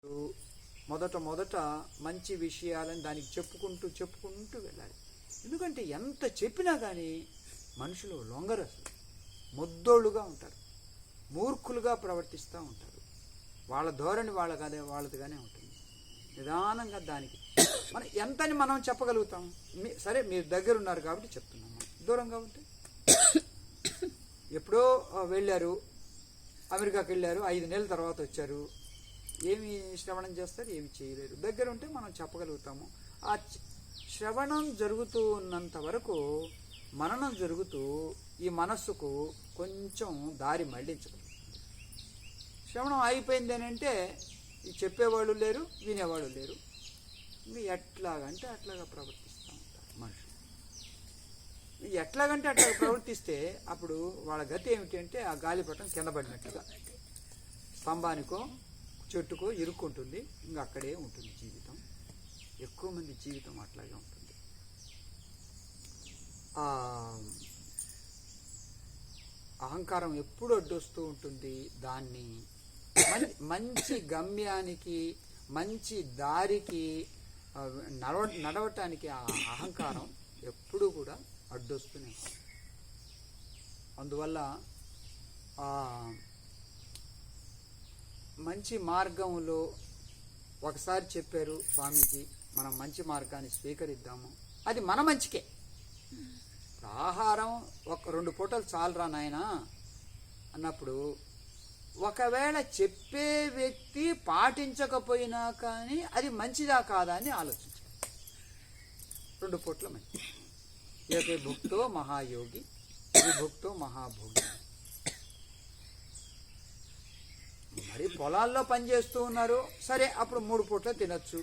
మొదట మంచి విషయాలని దానికి చెప్పుకుంటూ వెళ్ళాలి. ఎందుకంటే ఎంత చెప్పినా కానీ మనుషులు లొంగరు, అసలు ముద్దోళ్ళుగా ఉంటారు, మూర్ఖులుగా ప్రవర్తిస్తూ ఉంటారు. వాళ్ళ ధోరణి వాళ్ళదిగానే ఉంటుంది. నిదానంగా దానికి ఎంతని మనం చెప్పగలుగుతాం. సరే, మీరు దగ్గర ఉన్నారు కాబట్టి చెప్తున్నాము. దూరంగా ఉంటే ఎప్పుడో వెళ్ళారు, అమెరికాకి వెళ్ళారు, 5 నెలల తర్వాత వచ్చారు, ఏమి శ్రవణం చేస్తారు, ఏమి చేయలేరు. దగ్గర ఉంటే మనం చెప్పగలుగుతాము. ఆ శ్రవణం జరుగుతూ ఉన్నంత వరకు మననం జరుగుతూ ఈ మనస్సుకు కొంచెం దారి మళ్లించగలుగుతుంది. శ్రవణం అయిపోయింది అని అంటే ఈ చెప్పేవాళ్ళు లేరు, వినేవాళ్ళు లేరు. ఇంకా ఎట్లాగంటే అట్లాగా ప్రవర్తిస్తూ ఉంటారు మనుషులు. ఎట్లాగంటే అట్లా ప్రవర్తిస్తే అప్పుడు వాళ్ళ గతి ఏమిటి అంటే ఆ గాలిపటం కింద పడినట్టుగా స్తంభానికో చెట్టుకో ఇరుక్కుంటుంది. ఇంకా అక్కడే ఉంటుంది జీవితం. ఎక్కువ మంది జీవితం అట్లాగే ఉంటుంది. అహంకారం ఎప్పుడు అడ్డొస్తూ ఉంటుంది. దాన్ని మంచి గమ్యానికి, మంచి దారికి నడవటానికి ఆ అహంకారం ఎప్పుడూ కూడా అడ్డొస్తూనే. అందువల్ల మంచి మార్గంలో ఒకసారి చెప్పారు స్వామీజీ, మనం మంచి మార్గాన్ని స్వీకరిద్దాము, అది మన మంచికే. ఆహారం 1-2 పూటలు చాలరా నాయనా అన్నప్పుడు ఒకవేళ చెప్పే వ్యక్తి పాటించకపోయినా కానీ అది మంచిదా కాదా అని ఆలోచించాలి. 2 పూట్ల మంచి. ఏకే భుక్తో మహాయోగి, విభుక్తో మహాభోగి. మరి పొలాల్లో పనిచేస్తూ ఉన్నారు, సరే అప్పుడు 3 పూట్ల తినచ్చు.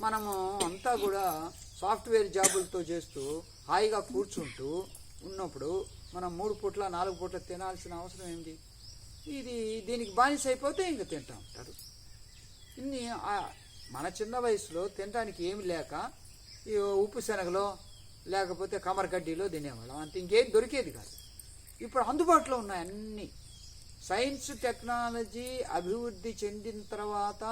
మనము అంతా కూడా సాఫ్ట్వేర్ జాబులతో చేస్తూ హాయిగా కూర్చుంటూ ఉన్నప్పుడు మనం 3 పూట్ల 4 పూట్ల తినాల్సిన అవసరం ఏంటి? దీనికి బానిస అయిపోతే ఇంక తింటూ ఉంటారు. ఇన్ని మన చిన్న వయసులో తినడానికి ఏమి లేక ఈ ఉప్పు శనగలో లేకపోతే కమరగడ్డిలో తినేవాళ్ళం, అంత ఇంకేం దొరికేది కాదు. ఇప్పుడు అందుబాటులో ఉన్నాయి అన్నీ. సైన్స్ టెక్నాలజీ అభివృద్ధి చెందిన తర్వాత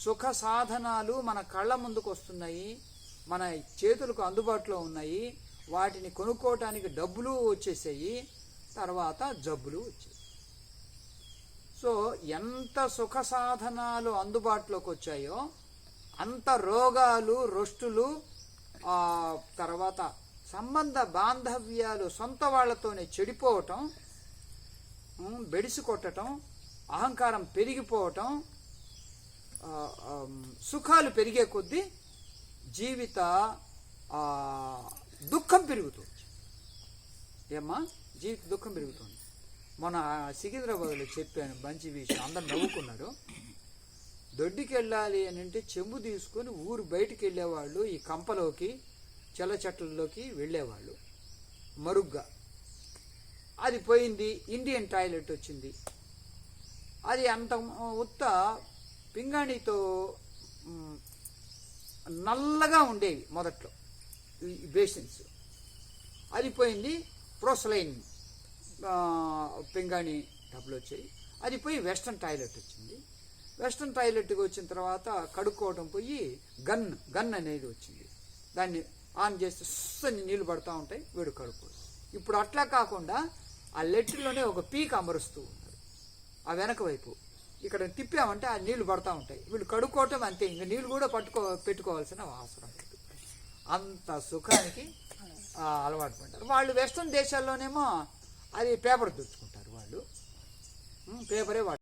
సుఖ సాధనాలు మన కళ్ళ ముందుకు వస్తున్నాయి, మన చేతులకు అందుబాటులో ఉన్నాయి. వాటిని కొనుక్కోవటానికి డబ్బులు వచ్చేసాయి, తర్వాత జబ్బులు వచ్చాయి. సో ఎంత సుఖ సాధనాలు అందుబాటులోకి వచ్చాయో అంత రోగాలు, రొష్టులు, తర్వాత సంబంధ బాంధవ్యాలు సొంత వాళ్లతోనే చెడిపోవటం, బెడిసి కొట్టడం, అహంకారం పెరిగిపోవటం, సుఖాలు పెరిగే కొద్దీ జీవిత దుఃఖం పెరుగుతుంది. ఏమ్మా, జీవిత దుఃఖం పెరుగుతుంది. మొన్న సికింద్రాబాద్లో చెప్పాను మంచి విషయం, అందరు నవ్వుకున్నారు. దొడ్డికి వెళ్ళాలి అని అంటే చెంబు తీసుకొని ఊరు బయటికి వెళ్ళేవాళ్ళు, ఈ కంపలోకి చెల్ల చెట్లలోకి వెళ్ళేవాళ్ళు మరుగ్గా. అది పోయింది, ఇండియన్ టాయిలెట్ వచ్చింది. అది అంత ఉత్త పింగాణితో నల్లగా ఉండేవి మొదట్లో ఈ బేసిన్స్. అది పోయింది, ప్రోసలైన్ పింగాణి డబ్బులు వచ్చాయి. అది పోయి వెస్ట్రన్ టాయిలెట్ వచ్చింది. వెస్ట్రన్ టాయిలెట్కి వచ్చిన తర్వాత కడుక్కోవడం పోయి గన్ అనేది వచ్చింది. దాన్ని ఆన్ చేస్తే సుస్సని నీళ్లు పడుతూ ఉంటాయి, వీడు కడుక్కోడు. ఇప్పుడు అట్లా కాకుండా ఆ లెట్రిలోనే ఒక పీక్ అమరుస్తూ ఉన్నారు. ఆ వెనక వైపు ఇక్కడ తిప్పామంటే ఆ నీళ్లు పడుతూ ఉంటాయి, వీళ్ళు కడుక్కోవటం అంతే. ఇంకా నీళ్ళు కూడా పెట్టుకోవాల్సిన అవసరం లేదు. అంత సుఖానికి అలవాటు పడ్డారు వాళ్ళు. వెస్ట్రన్ దేశాల్లోనేమో అది పేపర్ తెచ్చుకుంటారు వాళ్ళు, పేపరే